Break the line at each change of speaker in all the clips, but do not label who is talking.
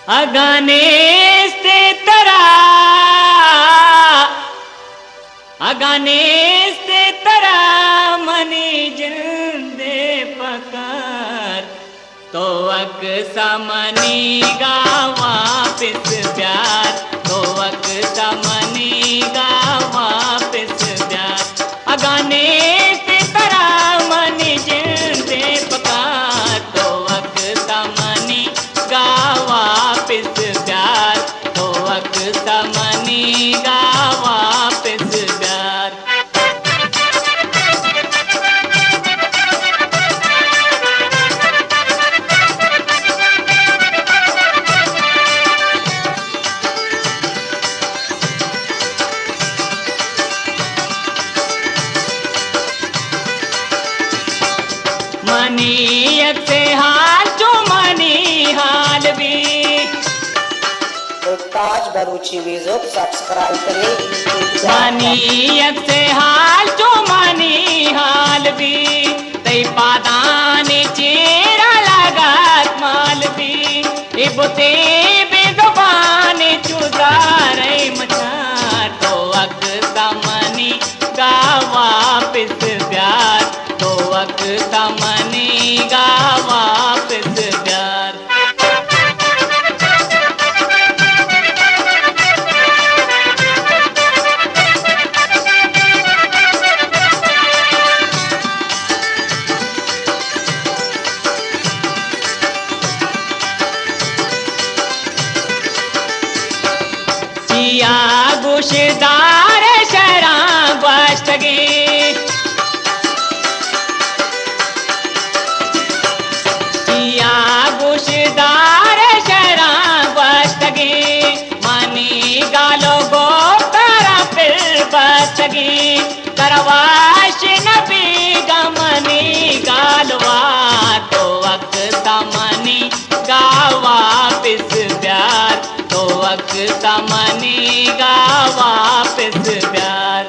अगाने से तरा अगाने से तरा मनी जिंदे पकार तो अक समनी गा वापिस प्यार तो अक समनी गा वापिस प्यार अगाने से तरा मनी जिंदे पकार तो अक समनी गा वापिस प्यार तो अक समनी गा वापिस प्यार। मनी से हाल जो मनी हाल भी
ताज बरूची वीज़ो सब्सक्राइब करें।
मनी से हाल जो मनी हाल भी तई पादाने चेरा लगात माल भी इबते बेजुबाने चुजारे मचार तो अक समनी गा वापिस प्यार तो अक समनी गा वापिस प्यार। जिया गुशदार शरा बस्तगे जिया गुशदार शरा बस्तगे मनी गालो गो तारा फिर बस्तगे करवाश नबी गमनी गालवा तो अक समनी गा वापिस प्यार तो अक समनी गा वापिस प्यार।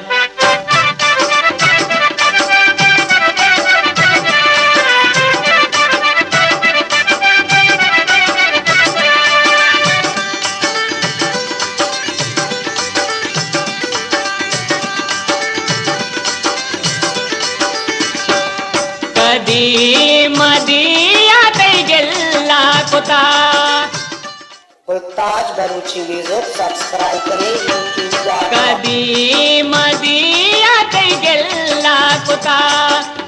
कदी मदिया दे गिल्ला कुता
ताज बरूची वीज़ो सब्सक्राइब करें।
कदी मदिया दे गिल्ला कुता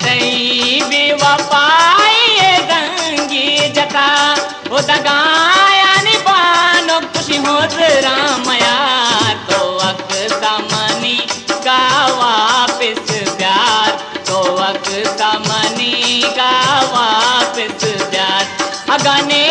तई बेवफाई दंगी जता ओ दगाया निबानो खुशी हो रामया तो अक समनी गा वापिस प्यार तो अक समनी गा वापिस प्यार अगने